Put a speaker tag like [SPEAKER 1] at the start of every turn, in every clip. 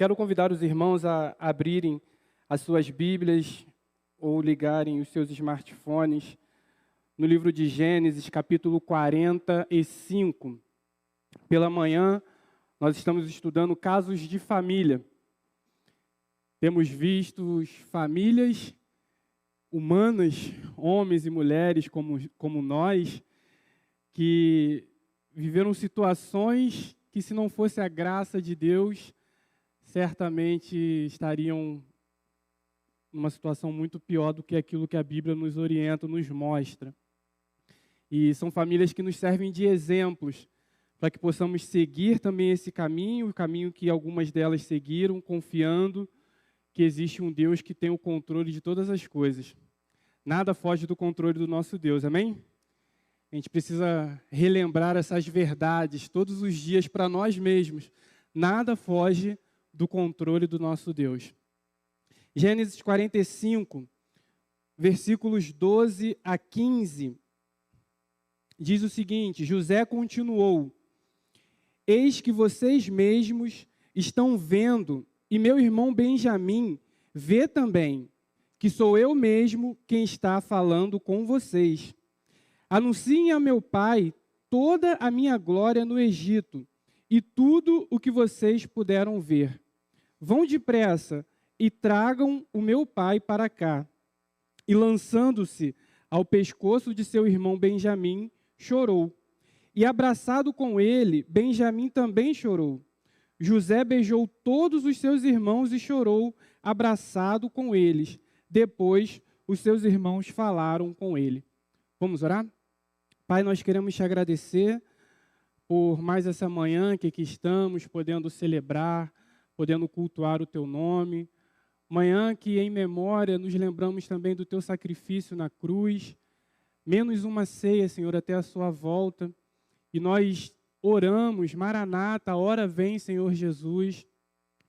[SPEAKER 1] Quero convidar os irmãos a abrirem as suas Bíblias ou ligarem os seus smartphones no livro de Gênesis, capítulo 45. Pela manhã, nós estamos estudando casos de família. Temos visto famílias humanas, homens e mulheres como nós, que viveram situações que, se não fosse a graça de Deus, certamente estariam numa situação muito pior do que aquilo que a Bíblia nos orienta, nos mostra. E são famílias que nos servem de exemplos, para que possamos seguir também esse caminho, o caminho que algumas delas seguiram, confiando que existe um Deus que tem o controle de todas as coisas. Nada foge do controle do nosso Deus, amém? A gente precisa relembrar essas verdades todos os dias para nós mesmos. Nada foge do controle do nosso Deus. Gênesis 45, versículos 12 a 15, diz o seguinte: José continuou: Eis que vocês mesmos estão vendo, e meu irmão Benjamim vê também, que sou eu mesmo quem está falando com vocês. Anunciem a meu pai toda a minha glória no Egito, e tudo o que vocês puderam ver. Vão depressa e tragam o meu pai para cá. E lançando-se ao pescoço de seu irmão Benjamim, chorou. E abraçado com ele, Benjamim também chorou. José beijou todos os seus irmãos e chorou, abraçado com eles. Depois, os seus irmãos falaram com ele. Vamos orar? Pai, nós queremos te agradecer por mais essa manhã que aqui estamos, podendo celebrar, podendo cultuar o teu nome. Manhã que, em memória, nos lembramos também do teu sacrifício na cruz. Menos uma ceia, Senhor, até a sua volta. E nós oramos, Maranata, a hora vem, Senhor Jesus,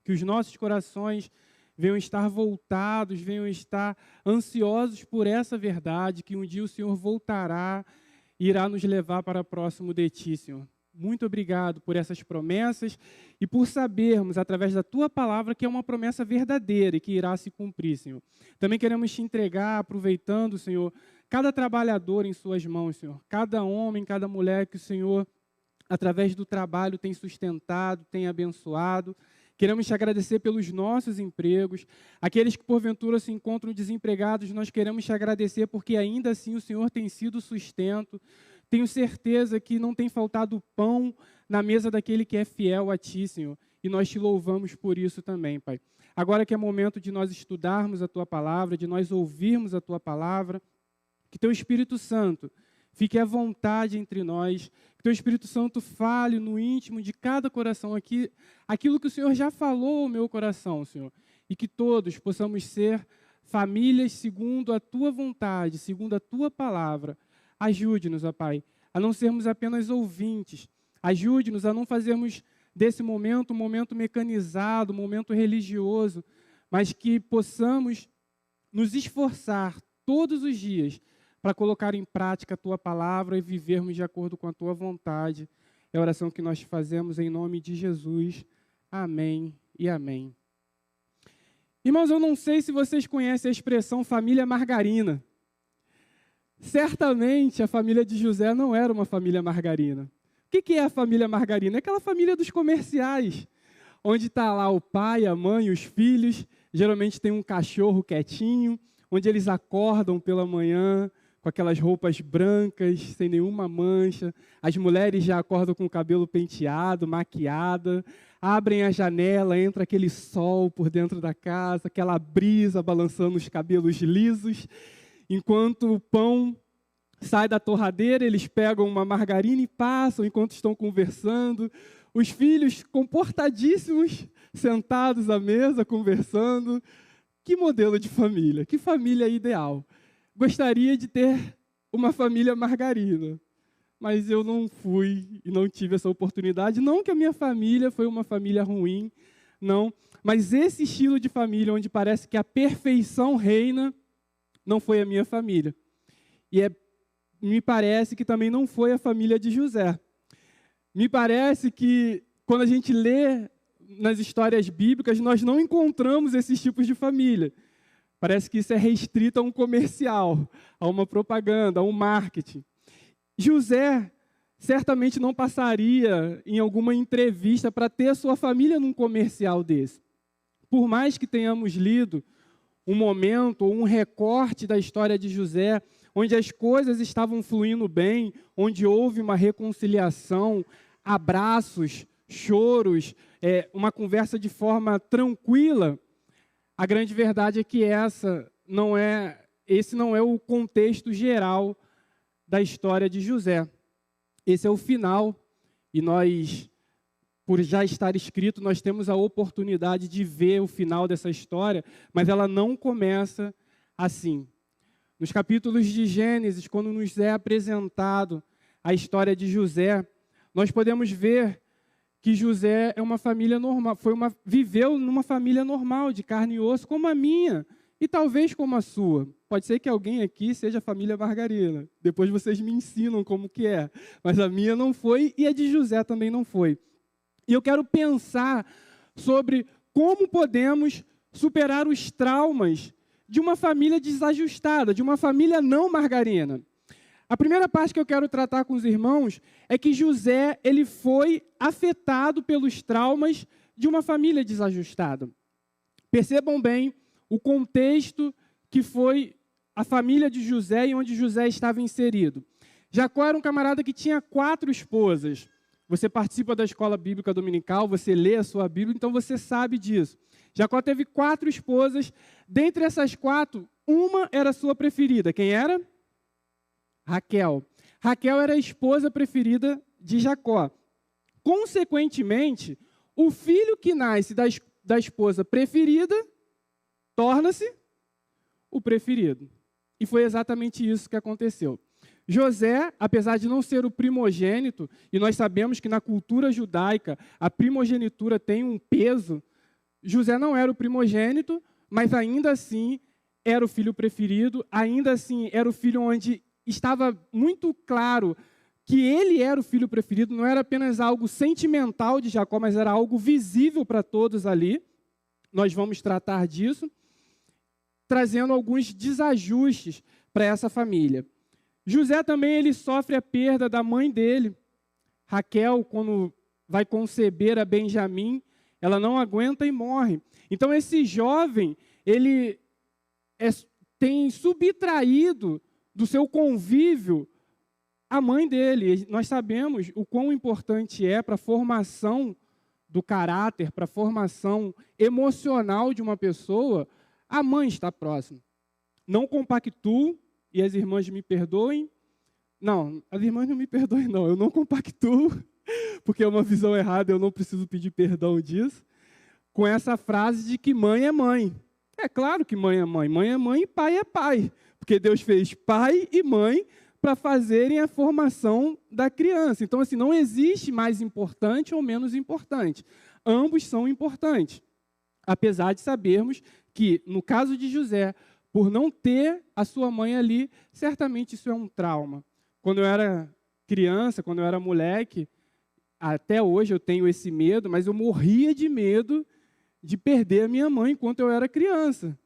[SPEAKER 1] que os nossos corações venham estar voltados, venham estar ansiosos por essa verdade, que um dia o Senhor voltará e irá nos levar para próximo de Ti, Senhor. Muito obrigado por essas promessas e por sabermos, através da Tua palavra, que é uma promessa verdadeira e que irá se cumprir, Senhor. Também queremos Te entregar, aproveitando, Senhor, cada trabalhador em Suas mãos, Senhor. Cada homem, cada mulher que o Senhor, através do trabalho, tem sustentado, tem abençoado. Queremos Te agradecer pelos nossos empregos. Aqueles que, porventura, se encontram desempregados, nós queremos Te agradecer porque ainda assim o Senhor tem sido sustento. Tenho certeza que não tem faltado pão na mesa daquele que é fiel a Ti, Senhor. E nós Te louvamos por isso também, Pai. Agora que é momento de nós estudarmos a Tua palavra, de nós ouvirmos a Tua palavra, que Teu Espírito Santo fique à vontade entre nós, que Teu Espírito Santo fale no íntimo de cada coração aqui, aquilo que o Senhor já falou ao meu coração, Senhor. E que todos possamos ser famílias segundo a Tua vontade, segundo a Tua palavra. Ajude-nos, ó Pai, a não sermos apenas ouvintes. Ajude-nos a não fazermos desse momento um momento mecanizado, um momento religioso, mas que possamos nos esforçar todos os dias para colocar em prática a Tua palavra e vivermos de acordo com a Tua vontade. É a oração que nós fazemos em nome de Jesus. Amém e amém. Irmãos, eu não sei se vocês conhecem a expressão família margarina. Certamente a família de José não era uma família margarina. O que é a família margarina? É aquela família dos comerciais, onde está lá o pai, a mãe, os filhos, geralmente tem um cachorro quietinho, onde eles acordam pela manhã com aquelas roupas brancas, sem nenhuma mancha. As mulheres já acordam com o cabelo penteado, maquiada, abrem a janela, entra aquele sol por dentro da casa, aquela brisa balançando os cabelos lisos. Enquanto o pão sai da torradeira, eles pegam uma margarina e passam enquanto estão conversando. Os filhos comportadíssimos, sentados à mesa, conversando. Que modelo de família, que família ideal. Gostaria de ter uma família margarina, mas eu não fui e não tive essa oportunidade. Não que a minha família foi uma família ruim, não. Mas esse estilo de família, onde parece que a perfeição reina, não foi a minha família. E me parece que também não foi a família de José. Me parece que, quando a gente lê nas histórias bíblicas, nós não encontramos esses tipos de família. Parece que isso é restrito a um comercial, a uma propaganda, a um marketing. José certamente não passaria em alguma entrevista para ter a sua família num comercial desse. Por mais que tenhamos lido um momento ou um recorte da história de José, onde as coisas estavam fluindo bem, onde houve uma reconciliação, abraços, choros, uma conversa de forma tranquila, a grande verdade é que esse não é o contexto geral da história de José. Esse é o final, e nós, por já estar escrito, nós temos a oportunidade de ver o final dessa história, mas ela não começa assim. Nos capítulos de Gênesis, quando nos é apresentado a história de José, nós podemos ver que José é uma família normal, viveu numa família normal, de carne e osso, como a minha, e talvez como a sua. Pode ser que alguém aqui seja a família Margarina. Depois vocês me ensinam como que é. Mas a minha não foi e a de José também não foi. E eu quero pensar sobre como podemos superar os traumas de uma família desajustada, de uma família não margarina. A primeira parte que eu quero tratar com os irmãos é que José, ele foi afetado pelos traumas de uma família desajustada. Percebam bem o contexto que foi a família de José e onde José estava inserido. Jacó era um camarada que tinha 4 esposas. Você participa da escola bíblica dominical, você lê a sua Bíblia, então você sabe disso. Jacó teve 4 esposas. Dentre essas 4, uma era sua preferida. Quem era? Raquel. Raquel era a esposa preferida de Jacó. Consequentemente, o filho que nasce da esposa preferida torna-se o preferido. E foi exatamente isso que aconteceu. José, apesar de não ser o primogênito, e nós sabemos que na cultura judaica a primogenitura tem um peso, José não era o primogênito, mas ainda assim era o filho preferido, ainda assim era o filho onde estava muito claro que ele era o filho preferido, não era apenas algo sentimental de Jacó, mas era algo visível para todos ali. Nós vamos tratar disso, trazendo alguns desajustes para essa família. José também ele sofre a perda da mãe dele. Raquel, quando vai conceber a Benjamim, ela não aguenta e morre. Então esse jovem, ele tem subtraído do seu convívio a mãe dele. Nós sabemos o quão importante é para a formação do caráter, para a formação emocional de uma pessoa, a mãe estar próxima. Não compactuo, e as irmãs me perdoem. Não, as irmãs não me perdoem, não. Eu não compactuo, porque é uma visão errada, eu não preciso pedir perdão disso, com essa frase de que mãe é mãe. É claro que mãe é mãe. Mãe é mãe e pai é pai. Porque Deus fez pai e mãe para fazerem a formação da criança. Então, assim, não existe mais importante ou menos importante. Ambos são importantes. Apesar de sabermos que, no caso de José, por não ter a sua mãe ali, certamente isso é um trauma. Quando eu era criança, quando eu era moleque, até hoje eu tenho esse medo, mas eu morria de medo de perder a minha mãe enquanto eu era criança.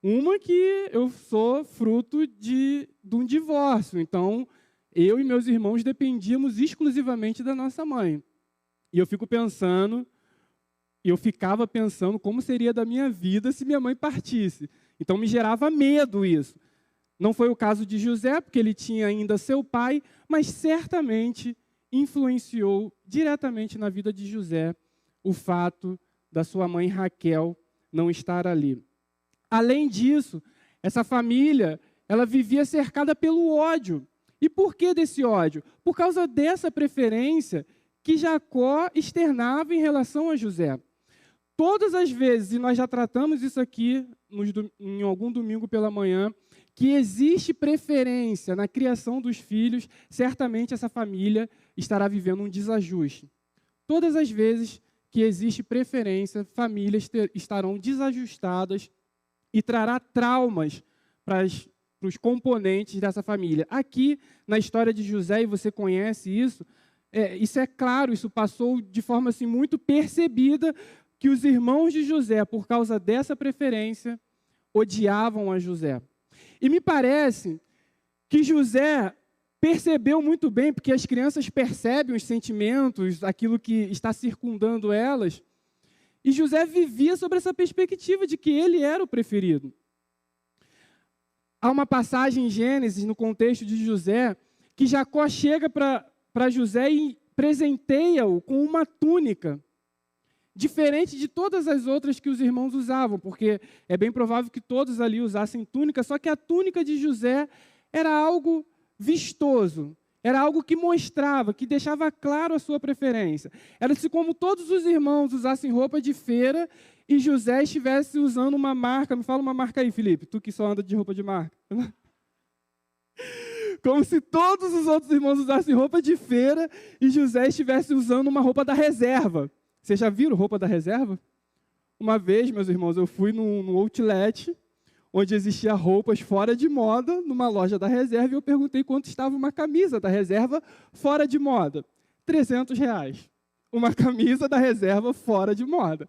[SPEAKER 1] Uma que eu sou fruto de um divórcio. Então, eu e meus irmãos dependíamos exclusivamente da nossa mãe. E eu ficava pensando como seria da minha vida se minha mãe partisse. Então, me gerava medo isso. Não foi o caso de José, porque ele tinha ainda seu pai, mas certamente influenciou diretamente na vida de José o fato da sua mãe Raquel não estar ali. Além disso, essa família, ela vivia cercada pelo ódio. E por que desse ódio? Por causa dessa preferência que Jacó externava em relação a José. Todas as vezes, e nós já tratamos isso aqui em algum domingo pela manhã, que existe preferência na criação dos filhos, certamente essa família estará vivendo um desajuste. Todas as vezes que existe preferência, famílias estarão desajustadas e trará traumas para os componentes dessa família. Aqui, na história de José, e você conhece isso, isso é claro, isso passou de forma assim, muito percebida, que os irmãos de José, por causa dessa preferência, odiavam a José. E me parece que José percebeu muito bem, porque as crianças percebem os sentimentos, aquilo que está circundando elas, e José vivia sobre essa perspectiva de que ele era o preferido. Há uma passagem em Gênesis, no contexto de José, que Jacó chega para José e presenteia-o com uma túnica, diferente de todas as outras que os irmãos usavam, porque é bem provável que todos ali usassem túnica, só que a túnica de José era algo vistoso, era algo que mostrava, que deixava claro a sua preferência. Era se como todos os irmãos usassem roupa de feira e José estivesse usando uma marca. Me fala uma marca aí, Felipe, tu que só anda de roupa de marca. Como se todos os outros irmãos usassem roupa de feira e José estivesse usando uma roupa da reserva. Vocês já viram roupa da reserva? Uma vez, meus irmãos, eu fui num outlet, onde existia roupas fora de moda, numa loja da reserva, e eu perguntei quanto estava uma camisa da reserva fora de moda. R$300. Uma camisa da reserva fora de moda.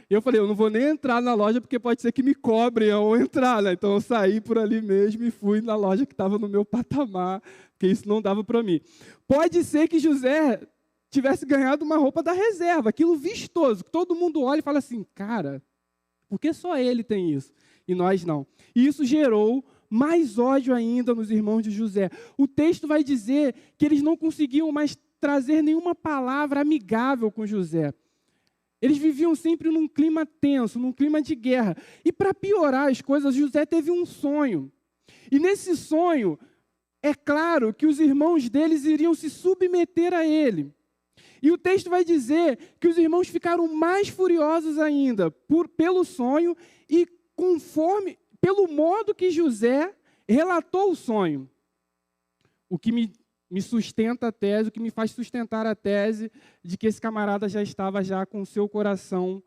[SPEAKER 1] E eu falei, eu não vou nem entrar na loja, porque pode ser que me cobrem ao entrar, né? Então eu saí por ali mesmo e fui na loja que estava no meu patamar, porque isso não dava para mim. Pode ser que José tivesse ganhado uma roupa da reserva, aquilo vistoso, que todo mundo olha e fala assim, cara, por que só ele tem isso? E nós não. E isso gerou mais ódio ainda nos irmãos de José. O texto vai dizer que eles não conseguiam mais trazer nenhuma palavra amigável com José. Eles viviam sempre num clima tenso, num clima de guerra. E para piorar as coisas, José teve um sonho. E nesse sonho, é claro que os irmãos deles iriam se submeter a ele. E o texto vai dizer que os irmãos ficaram mais furiosos ainda pelo sonho e pelo modo que José relatou o sonho. O que me sustenta a tese, o que me faz sustentar a tese de que esse camarada já estava com o seu coração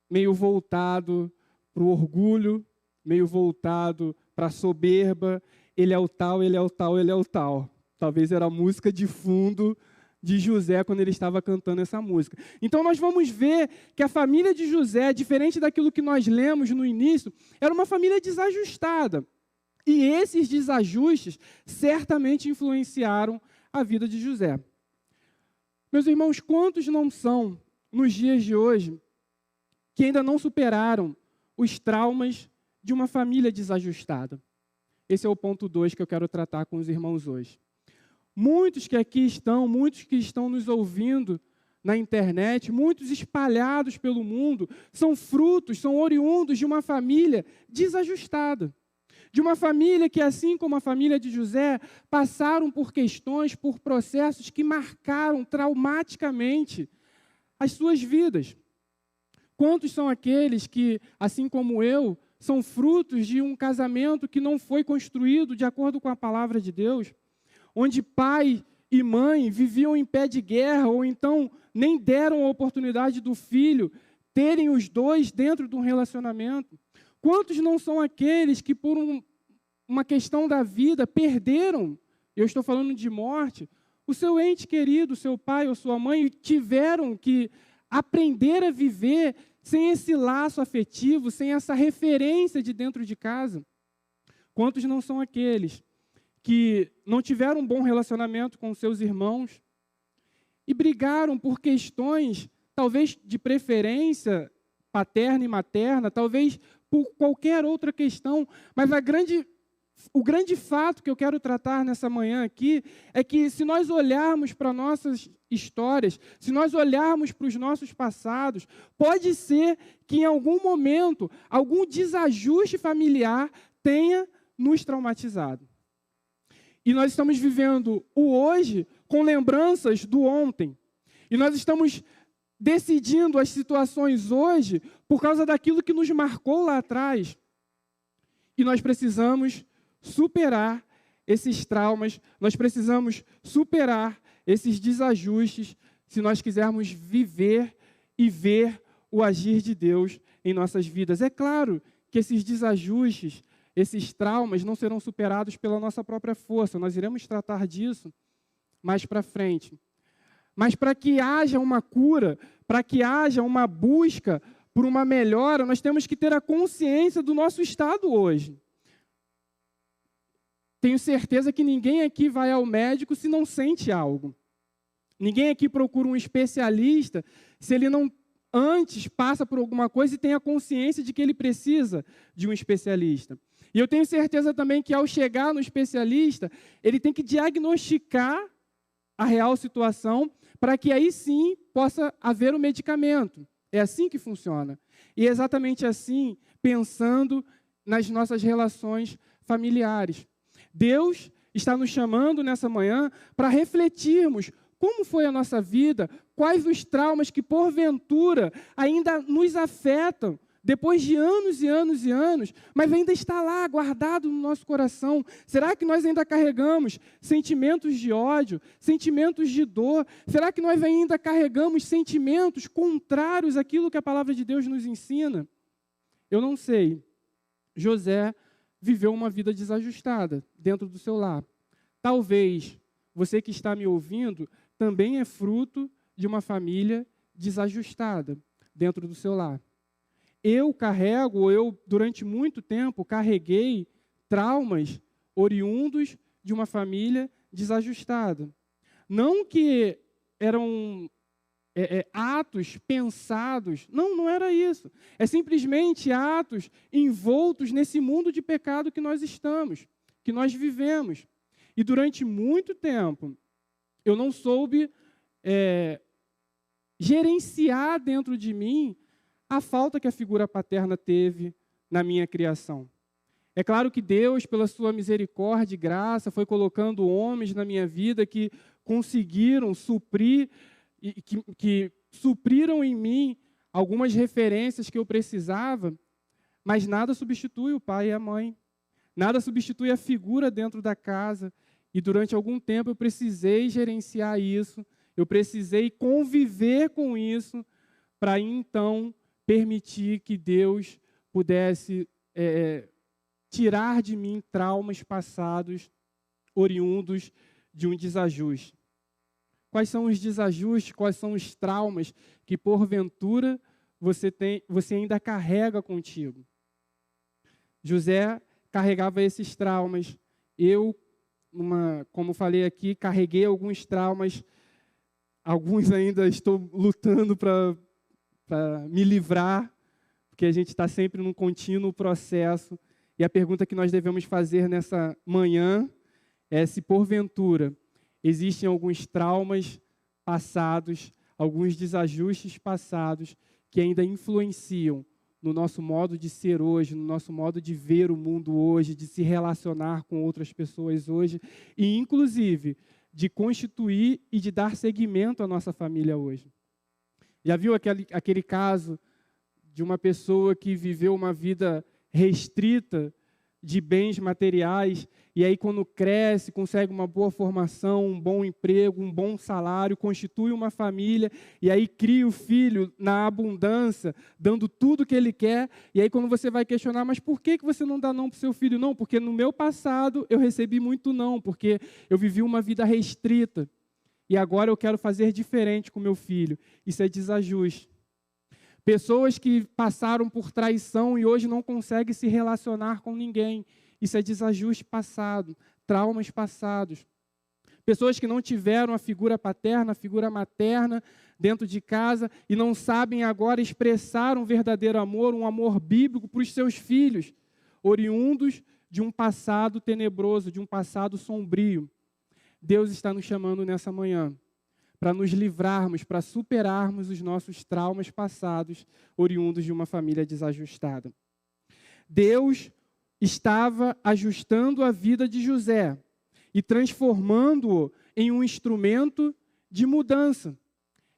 [SPEAKER 1] meio voltado para o orgulho, meio voltado para a soberba. Ele é o tal, ele é o tal, ele é o tal. Talvez era a música de fundo de José quando ele estava cantando essa música. Então nós vamos ver que a família de José, diferente daquilo que nós lemos no início, era uma família desajustada. E esses desajustes certamente influenciaram a vida de José. Meus irmãos, quantos não são, nos dias de hoje, que ainda não superaram os traumas de uma família desajustada? Esse é o ponto 2 que eu quero tratar com os irmãos hoje. Muitos que aqui estão, muitos que estão nos ouvindo na internet, muitos espalhados pelo mundo, são frutos, são oriundos de uma família desajustada. De uma família que, assim como a família de José, passaram por questões, por processos que marcaram traumaticamente as suas vidas. Quantos são aqueles que, assim como eu, são frutos de um casamento que não foi construído de acordo com a palavra de Deus? Onde pai e mãe viviam em pé de guerra, ou então nem deram a oportunidade do filho terem os dois dentro de um relacionamento. Quantos não são aqueles que, por uma questão da vida, perderam, eu estou falando de morte, o seu ente querido, seu pai ou sua mãe, e tiveram que aprender a viver sem esse laço afetivo, sem essa referência de dentro de casa? Quantos não são aqueles que não tiveram um bom relacionamento com seus irmãos e brigaram por questões, talvez de preferência paterna e materna, talvez por qualquer outra questão, mas o grande fato que eu quero tratar nessa manhã aqui é que, se nós olharmos para nossas histórias, se nós olharmos para os nossos passados, pode ser que em algum momento, algum desajuste familiar tenha nos traumatizado. E nós estamos vivendo o hoje com lembranças do ontem. E nós estamos decidindo as situações hoje por causa daquilo que nos marcou lá atrás. E nós precisamos superar esses traumas, nós precisamos superar esses desajustes se nós quisermos viver e ver o agir de Deus em nossas vidas. É claro que esses desajustes, esses traumas não serão superados pela nossa própria força. Nós iremos tratar disso mais para frente. Mas para que haja uma cura, para que haja uma busca por uma melhora, nós temos que ter a consciência do nosso estado hoje. Tenho certeza que ninguém aqui vai ao médico se não sente algo. Ninguém aqui procura um especialista se ele não antes passa por alguma coisa e tem a consciência de que ele precisa de um especialista. E eu tenho certeza também que ao chegar no especialista, ele tem que diagnosticar a real situação para que aí sim possa haver um medicamento. É assim que funciona. E é exatamente assim, pensando nas nossas relações familiares. Deus está nos chamando nessa manhã para refletirmos como foi a nossa vida, quais os traumas que, porventura, ainda nos afetam, depois de anos e anos e anos, mas ainda está lá, guardado no nosso coração. Será que nós ainda carregamos sentimentos de ódio, sentimentos de dor? Será que nós ainda carregamos sentimentos contrários àquilo que a palavra de Deus nos ensina? Eu não sei. José viveu uma vida desajustada dentro do seu lar. Talvez você que está me ouvindo também é fruto de uma família desajustada dentro do seu lar. Eu durante muito tempo, carreguei traumas oriundos de uma família desajustada. Não que eram atos pensados, não era isso. É simplesmente atos envoltos nesse mundo de pecado que nós estamos, que nós vivemos. E durante muito tempo, eu não soube gerenciar dentro de mim a falta que a figura paterna teve na minha criação. É claro que Deus, pela sua misericórdia e graça, foi colocando homens na minha vida que conseguiram suprir, que supriram em mim algumas referências que eu precisava, mas nada substitui o pai e a mãe. Nada substitui a figura dentro da casa. E durante algum tempo eu precisei gerenciar isso, eu precisei conviver com isso, para então permitir que Deus pudesse tirar de mim traumas passados oriundos de um desajuste. Quais são os desajustes, quais são os traumas que porventura você ainda carrega contigo? José carregava esses traumas. Eu, como falei aqui, carreguei alguns traumas, alguns ainda estou lutando para me livrar, porque a gente está sempre num contínuo processo. E a pergunta que nós devemos fazer nessa manhã é se, porventura, existem alguns traumas passados, alguns desajustes passados, que ainda influenciam no nosso modo de ser hoje, no nosso modo de ver o mundo hoje, de se relacionar com outras pessoas hoje, e, inclusive, de constituir e de dar seguimento à nossa família hoje. Já viu aquele caso de uma pessoa que viveu uma vida restrita de bens materiais, e aí quando cresce, consegue uma boa formação, um bom emprego, um bom salário, constitui uma família, e aí cria o filho na abundância, dando tudo que ele quer, e aí quando você vai questionar, mas por que você não dá não para o seu filho? Não, porque no meu passado eu recebi muito não, porque eu vivi uma vida restrita, e agora eu quero fazer diferente com meu filho. Isso é desajuste. Pessoas que passaram por traição e hoje não conseguem se relacionar com ninguém. Isso é desajuste passado, traumas passados. Pessoas que não tiveram a figura paterna, a figura materna dentro de casa e não sabem agora expressar um verdadeiro amor, um amor bíblico para os seus filhos, oriundos de um passado tenebroso, de um passado sombrio. Deus está nos chamando nessa manhã para nos livrarmos, para superarmos os nossos traumas passados, oriundos de uma família desajustada. Deus estava ajustando a vida de José e transformando-o em um instrumento de mudança.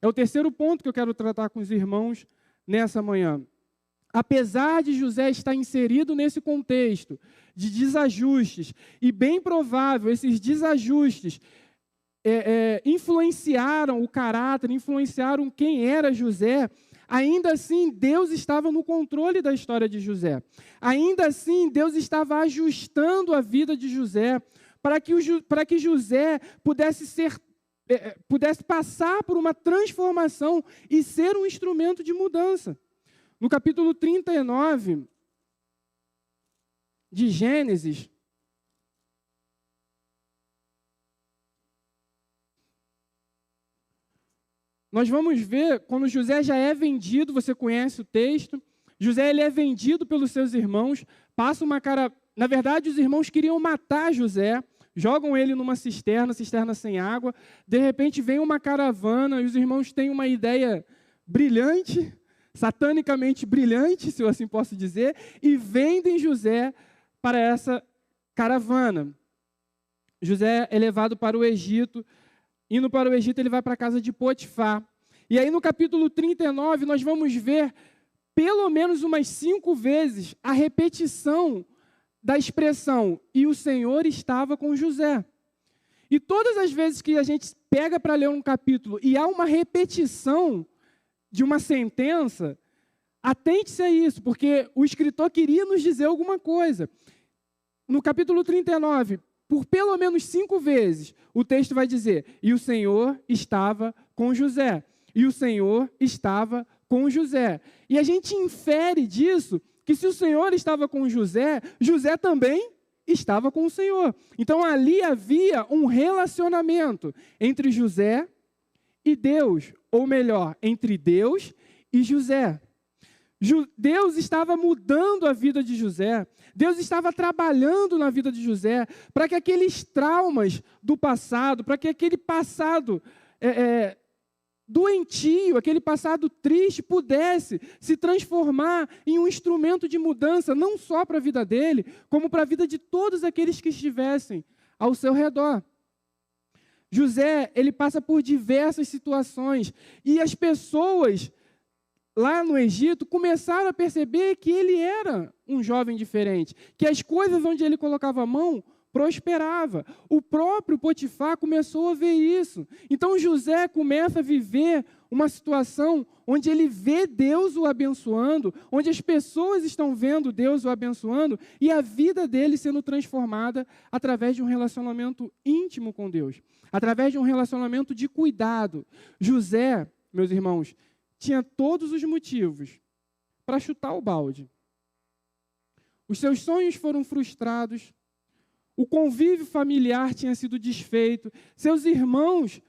[SPEAKER 1] É o terceiro ponto que eu quero tratar com os irmãos nessa manhã. Apesar de José estar inserido nesse contexto de desajustes, e bem provável esses desajustes influenciaram o caráter, influenciaram quem era José, ainda assim Deus estava no controle da história de José. Ainda assim Deus estava ajustando a vida de José para que José pudesse ser pudesse passar por uma transformação e ser um instrumento de mudança. No capítulo 39 de Gênesis, nós vamos ver quando José já é vendido, você conhece o texto, José ele é vendido pelos seus irmãos, passa uma cara... Na verdade, os irmãos queriam matar José, jogam ele numa cisterna sem água, de repente vem uma caravana e os irmãos têm uma ideia brilhante, satanicamente brilhante, se eu assim posso dizer, e vendem José para essa caravana. José é levado para o Egito. Indo para o Egito, ele vai para a casa de Potifar. E aí no capítulo 39, nós vamos ver pelo menos umas 5 vezes a repetição da expressão, e o Senhor estava com José. E todas as vezes que a gente pega para ler um capítulo e há uma repetição de uma sentença, atente-se a isso, porque o escritor queria nos dizer alguma coisa. No capítulo 39, por pelo menos 5 vezes, o texto vai dizer, e o Senhor estava com José. E o Senhor estava com José. E a gente infere disso que se o Senhor estava com José, José também estava com o Senhor. Então ali havia um relacionamento entre José e Deus, ou melhor, entre Deus e José. Deus estava mudando a vida de José, Deus estava trabalhando na vida de José, para que aqueles traumas do passado, para que aquele passado doentio, aquele passado triste, pudesse se transformar em um instrumento de mudança, não só para a vida dele, como para a vida de todos aqueles que estivessem ao seu redor. José, ele passa por diversas situações, e as pessoas lá no Egito começaram a perceber que ele era um jovem diferente, que as coisas onde ele colocava a mão prosperava. O próprio Potifar começou a ver isso. Então José começa a viver uma situação onde ele vê Deus o abençoando, onde as pessoas estão vendo Deus o abençoando e a vida dele sendo transformada através de um relacionamento íntimo com Deus, através de um relacionamento de cuidado. José, meus irmãos, tinha todos os motivos para chutar o balde. Os seus sonhos foram frustrados, o convívio familiar tinha sido desfeito, seus irmãos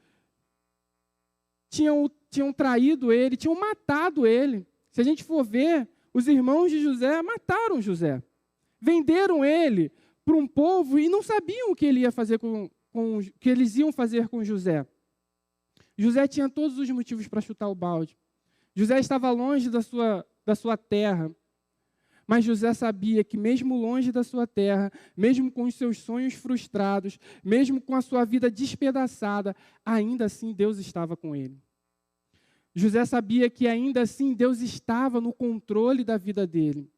[SPEAKER 1] tinham traído ele, tinham matado ele. Se a gente for ver, os irmãos de José mataram José. Venderam ele para um povo e não sabiam o que ele ia fazer que eles iam fazer com José. José tinha todos os motivos para chutar o balde. José estava longe da sua terra. Mas José sabia que mesmo longe da sua terra, mesmo com os seus sonhos frustrados, mesmo com a sua vida despedaçada, ainda assim Deus estava com ele. José sabia que ainda assim Deus estava no controle da vida dele,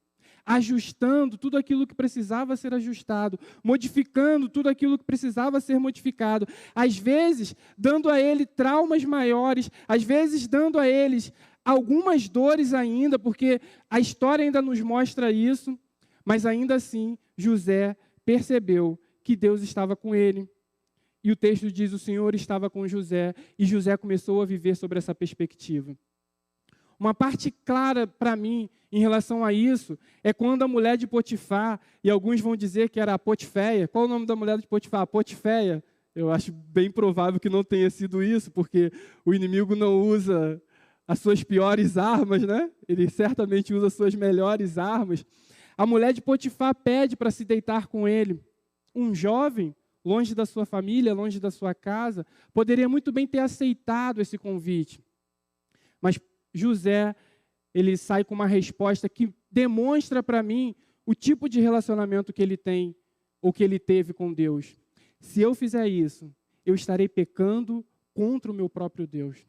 [SPEAKER 1] ajustando tudo aquilo que precisava ser ajustado, modificando tudo aquilo que precisava ser modificado, às vezes dando a ele traumas maiores, às vezes dando a eles algumas dores ainda, porque a história ainda nos mostra isso, mas ainda assim José percebeu que Deus estava com ele. E o texto diz, o Senhor estava com José, e José começou a viver sobre essa perspectiva. Uma parte clara para mim em relação a isso é quando a mulher de Potifar, e alguns vão dizer que era a Potiféia. Qual o nome da mulher de Potifar? Potiféia. Eu acho bem provável que não tenha sido isso, porque o inimigo não usa as suas piores armas, né? Ele certamente usa as suas melhores armas. A mulher de Potifar pede para se deitar com ele. Um jovem, longe da sua família, longe da sua casa, poderia muito bem ter aceitado esse convite. Mas José, ele sai com uma resposta que demonstra para mim o tipo de relacionamento que ele tem ou que ele teve com Deus. Se eu fizer isso, eu estarei pecando contra o meu próprio Deus.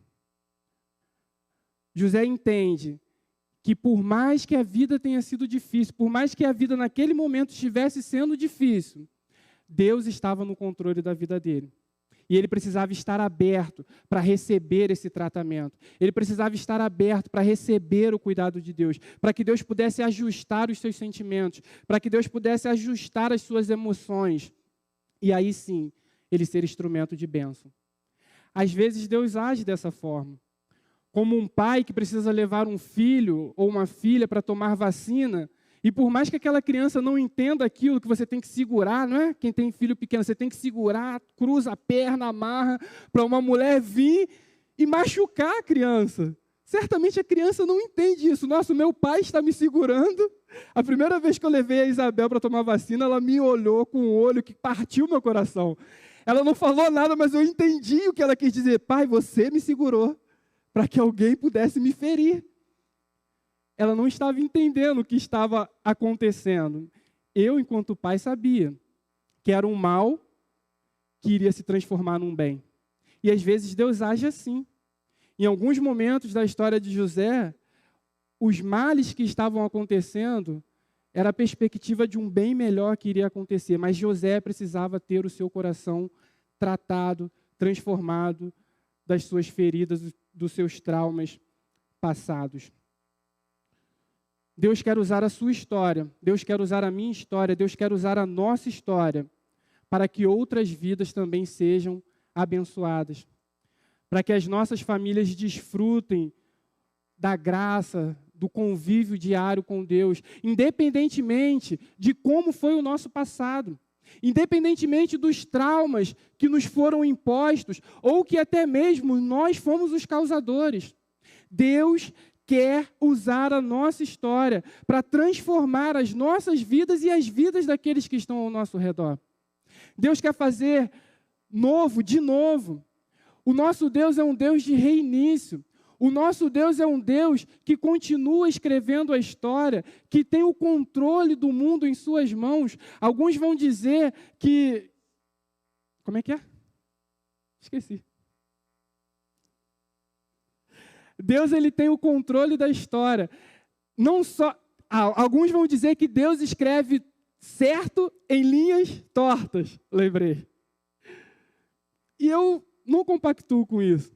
[SPEAKER 1] José entende que por mais que a vida tenha sido difícil, por mais que a vida naquele momento estivesse sendo difícil, Deus estava no controle da vida dele. E ele precisava estar aberto para receber esse tratamento. Ele precisava estar aberto para receber o cuidado de Deus, para que Deus pudesse ajustar os seus sentimentos, para que Deus pudesse ajustar as suas emoções. E aí sim, ele ser instrumento de bênção. Às vezes Deus age dessa forma. Como um pai que precisa levar um filho ou uma filha para tomar vacina, e por mais que aquela criança não entenda aquilo, que você tem que segurar, não é? Quem tem filho pequeno, você tem que segurar, cruza a perna, amarra, para uma mulher vir e machucar a criança. Certamente a criança não entende isso. Nossa, o meu pai está me segurando. A primeira vez que eu levei a Isabel para tomar vacina, ela me olhou com um olho que partiu meu coração. Ela não falou nada, mas eu entendi o que ela quis dizer. Pai, você me segurou para que alguém pudesse me ferir. Ela não estava entendendo o que estava acontecendo. Eu, enquanto pai, sabia que era um mal que iria se transformar num bem. E às vezes Deus age assim. Em alguns momentos da história de José, os males que estavam acontecendo era a perspectiva de um bem melhor que iria acontecer. Mas José precisava ter o seu coração tratado, transformado das suas feridas, dos seus traumas passados. Deus quer usar a sua história, Deus quer usar a minha história, Deus quer usar a nossa história para que outras vidas também sejam abençoadas. Para que as nossas famílias desfrutem da graça, do convívio diário com Deus, independentemente de como foi o nosso passado, independentemente dos traumas que nos foram impostos, ou que até mesmo nós fomos os causadores. Deus quer usar a nossa história para transformar as nossas vidas e as vidas daqueles que estão ao nosso redor. Deus quer fazer novo, de novo. O nosso Deus é um Deus de reinício. O nosso Deus é um Deus que continua escrevendo a história, que tem o controle do mundo em suas mãos. Alguns vão dizer que... Como é que é? Esqueci. Deus, ele tem o controle da história. Não só... alguns vão dizer que Deus escreve certo em linhas tortas, lembrei. E eu não compactuo com isso.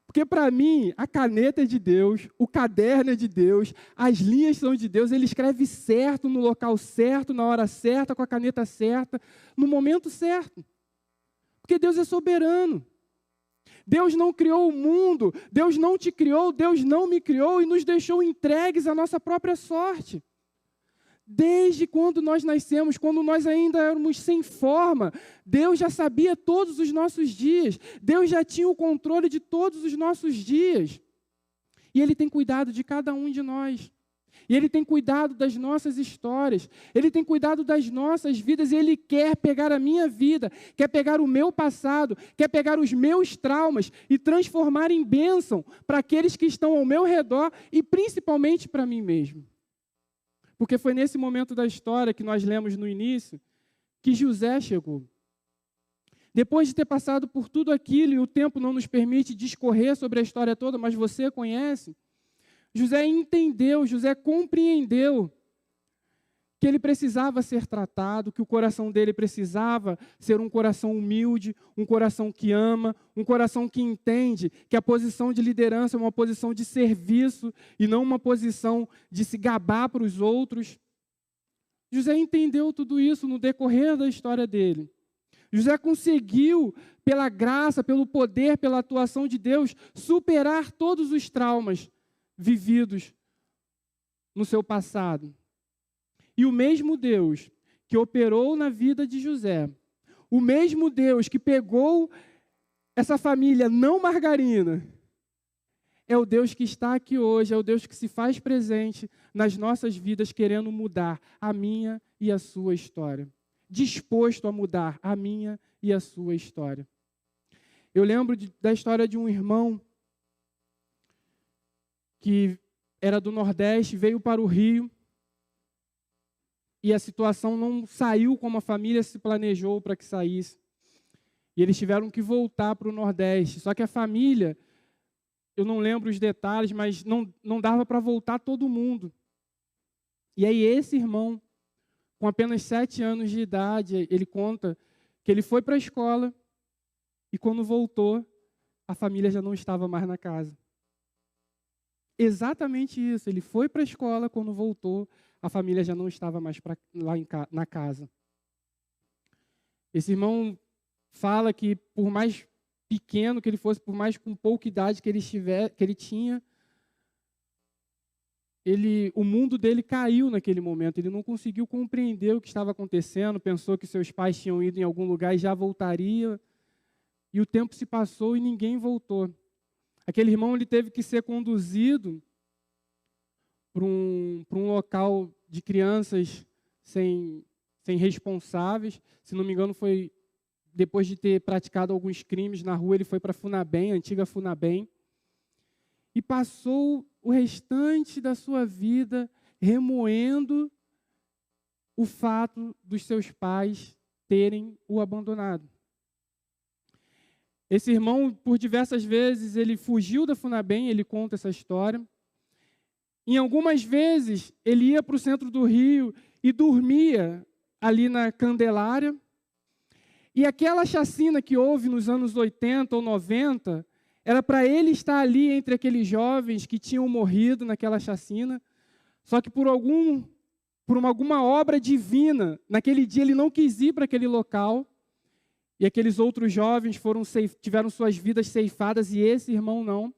[SPEAKER 1] Porque para mim, a caneta é de Deus, o caderno é de Deus, as linhas são de Deus, ele escreve certo, no local certo, na hora certa, com a caneta certa, no momento certo. Porque Deus é soberano. Deus não criou o mundo, Deus não te criou, Deus não me criou e nos deixou entregues à nossa própria sorte. Desde quando nós nascemos, quando nós ainda éramos sem forma, Deus já sabia todos os nossos dias, Deus já tinha o controle de todos os nossos dias. E Ele tem cuidado de cada um de nós. E Ele tem cuidado das nossas histórias, Ele tem cuidado das nossas vidas, e Ele quer pegar a minha vida, quer pegar o meu passado, quer pegar os meus traumas e transformar em bênção para aqueles que estão ao meu redor e principalmente para mim mesmo. Porque foi nesse momento da história que nós lemos no início que José chegou. Depois de ter passado por tudo aquilo, e o tempo não nos permite discorrer sobre a história toda, mas você conhece, José entendeu, José compreendeu que ele precisava ser tratado, que o coração dele precisava ser um coração humilde, um coração que ama, um coração que entende que a posição de liderança é uma posição de serviço e não uma posição de se gabar para os outros. José entendeu tudo isso no decorrer da história dele. José conseguiu, pela graça, pelo poder, pela atuação de Deus, superar todos os traumas vividos no seu passado. E o mesmo Deus que operou na vida de José, o mesmo Deus que pegou essa família não margarina, é o Deus que está aqui hoje, é o Deus que se faz presente nas nossas vidas, querendo mudar a minha e a sua história. Disposto a mudar a minha e a sua história. Eu lembro da história de um irmão que era do Nordeste, veio para o Rio, e a situação não saiu como a família se planejou para que saísse. E eles tiveram que voltar para o Nordeste. Só que a família, eu não lembro os detalhes, mas não dava para voltar todo mundo. E aí esse irmão, com apenas 7 anos de idade, ele conta que ele foi para a escola e quando voltou, a família já não estava mais na casa. Exatamente isso, ele foi para a escola, quando voltou, a família já não estava mais na casa. Esse irmão fala que por mais pequeno que ele fosse, por mais com pouca idade que ele tinha, o mundo dele caiu naquele momento. Ele não conseguiu compreender o que estava acontecendo, pensou que seus pais tinham ido em algum lugar e já voltaria. E o tempo se passou e ninguém voltou. Aquele irmão ele teve que ser conduzido para um local de crianças sem responsáveis. Se não me engano, foi depois de ter praticado alguns crimes na rua, ele foi para a Funabem, a antiga Funabem, e passou o restante da sua vida remoendo o fato dos seus pais terem o abandonado. Esse irmão, por diversas vezes, ele fugiu da Funabem, ele conta essa história. Em algumas vezes, ele ia para o centro do Rio e dormia ali na Candelária. E aquela chacina que houve nos anos 80 ou 90, era para ele estar ali entre aqueles jovens que tinham morrido naquela chacina. Só que por alguma obra divina, naquele dia ele não quis ir para aquele local. E aqueles outros jovens tiveram suas vidas ceifadas e esse irmão não.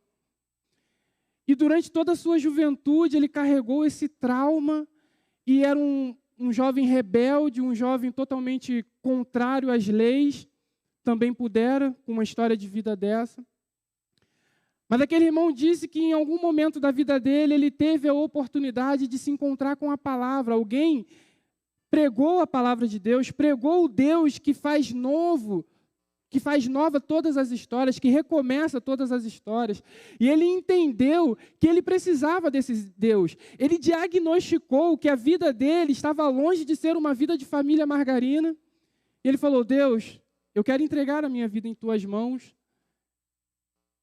[SPEAKER 1] E durante toda a sua juventude ele carregou esse trauma e era um jovem rebelde, um jovem totalmente contrário às leis, também pudera, com uma história de vida dessa. Mas aquele irmão disse que em algum momento da vida dele, ele teve a oportunidade de se encontrar com a palavra. Alguém pregou a palavra de Deus, pregou o Deus que faz novo, que faz nova todas as histórias, que recomeça todas as histórias. E ele entendeu que ele precisava desse Deus. Ele diagnosticou que a vida dele estava longe de ser uma vida de família margarina. E ele falou: Deus, eu quero entregar a minha vida em tuas mãos.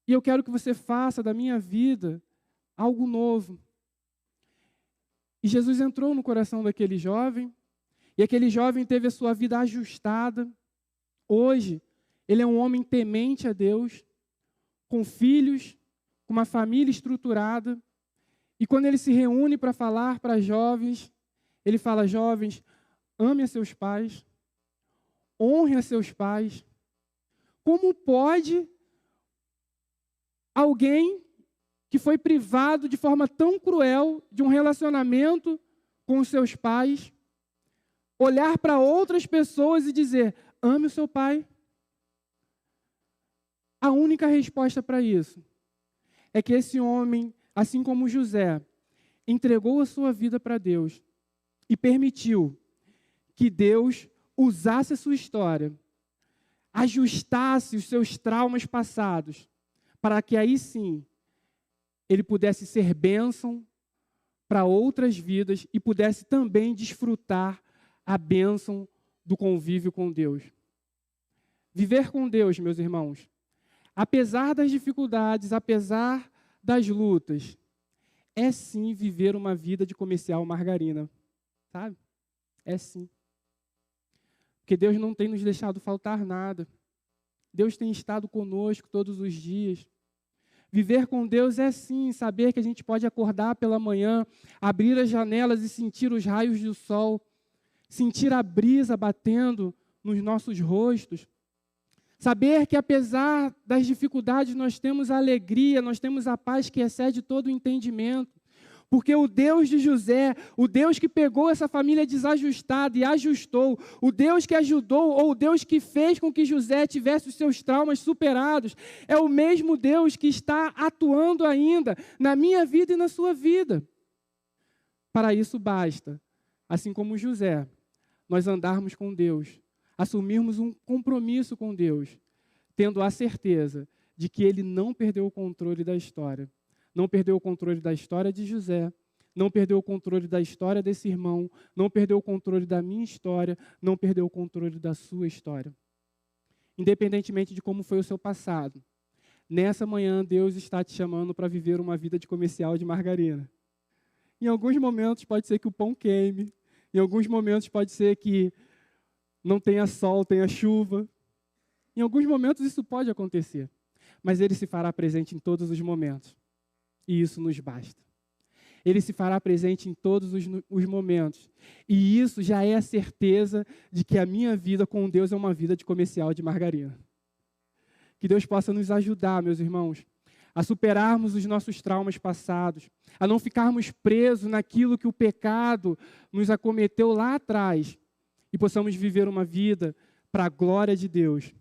[SPEAKER 1] E eu quero que você faça da minha vida algo novo. E Jesus entrou no coração daquele jovem. E aquele jovem teve a sua vida ajustada. Hoje, ele é um homem temente a Deus, com filhos, com uma família estruturada. E quando ele se reúne para falar para jovens, ele fala: jovens, ame a seus pais, honre a seus pais. Como pode alguém que foi privado de forma tão cruel de um relacionamento com os seus pais, olhar para outras pessoas e dizer: ame o seu pai? A única resposta para isso é que esse homem, assim como José, entregou a sua vida para Deus e permitiu que Deus usasse a sua história, ajustasse os seus traumas passados, para que aí sim ele pudesse ser bênção para outras vidas e pudesse também desfrutar a bênção do convívio com Deus. Viver com Deus, meus irmãos, apesar das dificuldades, apesar das lutas, é sim viver uma vida de comercial margarina, sabe? É sim. Porque Deus não tem nos deixado faltar nada. Deus tem estado conosco todos os dias. Viver com Deus é sim saber que a gente pode acordar pela manhã, abrir as janelas e sentir os raios do sol, sentir a brisa batendo nos nossos rostos. Saber que apesar das dificuldades nós temos a alegria, nós temos a paz que excede todo o entendimento. Porque o Deus de José, o Deus que pegou essa família desajustada e ajustou, o Deus que ajudou, ou o Deus que fez com que José tivesse os seus traumas superados, é o mesmo Deus que está atuando ainda na minha vida e na sua vida. Para isso basta, assim como José, nós andarmos com Deus, assumirmos um compromisso com Deus, tendo a certeza de que Ele não perdeu o controle da história. Não perdeu o controle da história de José, não perdeu o controle da história desse irmão, não perdeu o controle da minha história, não perdeu o controle da sua história. Independentemente de como foi o seu passado, nessa manhã Deus está te chamando para viver uma vida de comercial de margarina. Em alguns momentos pode ser que o pão queime, em alguns momentos pode ser que não tenha sol, tenha chuva. Em alguns momentos isso pode acontecer, mas Ele se fará presente em todos os momentos. E isso nos basta. Ele se fará presente em todos os momentos. E isso já é a certeza de que a minha vida com Deus é uma vida de comercial de margarina. Que Deus possa nos ajudar, meus irmãos, a superarmos os nossos traumas passados, a não ficarmos presos naquilo que o pecado nos acometeu lá atrás e possamos viver uma vida para a glória de Deus,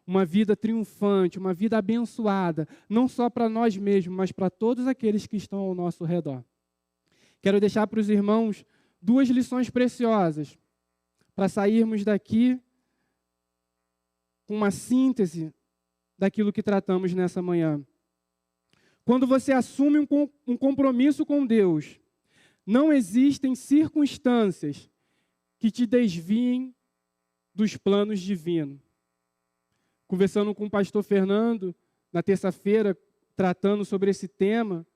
[SPEAKER 1] uma vida triunfante, uma vida abençoada, não só para nós mesmos, mas para todos aqueles que estão ao nosso redor. Quero deixar para os irmãos 2 lições preciosas para sairmos daqui com uma síntese daquilo que tratamos nessa manhã. Quando você assume um compromisso com Deus, não existem circunstâncias que te desviem dos planos divinos. Conversando com o pastor Fernando, na terça-feira, tratando sobre esse tema,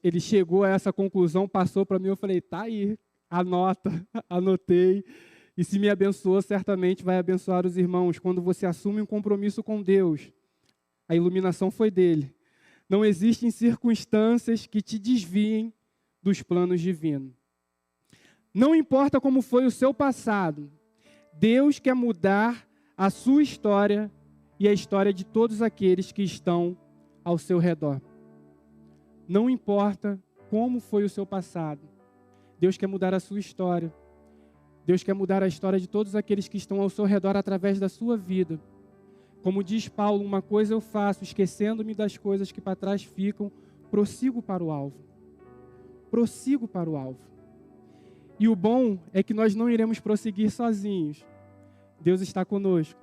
[SPEAKER 1] ele chegou a essa conclusão, passou para mim, eu falei, tá aí, anota, anotei. E se me abençoou, certamente vai abençoar os irmãos. Quando você assume um compromisso com Deus, a iluminação foi dele. Não existem circunstâncias que te desviem dos planos divinos. Não importa como foi o seu passado, Deus quer mudar a sua história e a história de todos aqueles que estão ao seu redor. Não importa como foi o seu passado, Deus quer mudar a sua história. Deus quer mudar a história de todos aqueles que estão ao seu redor através da sua vida. Como diz Paulo, uma coisa eu faço, esquecendo-me das coisas que para trás ficam, prossigo para o alvo. Prossigo para o alvo. E o bom é que nós não iremos prosseguir sozinhos. Deus está conosco.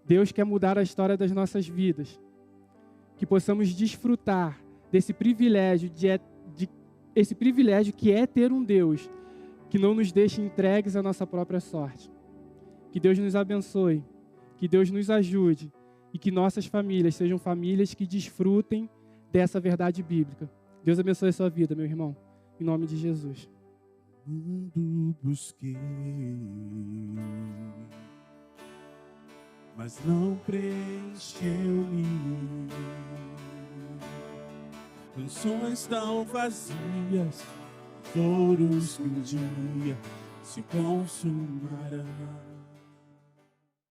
[SPEAKER 1] Deus quer mudar a história das nossas vidas. Que possamos desfrutar desse privilégio, esse privilégio que é ter um Deus que não nos deixe entregues à nossa própria sorte. Que Deus nos abençoe. Que Deus nos ajude e que nossas famílias sejam famílias que desfrutem dessa verdade bíblica. Deus abençoe a sua vida, meu irmão, em nome de Jesus.
[SPEAKER 2] Mundo busquei, mas não preencheu-me. Canções tão vazias, tesouros que um dia se consumarão.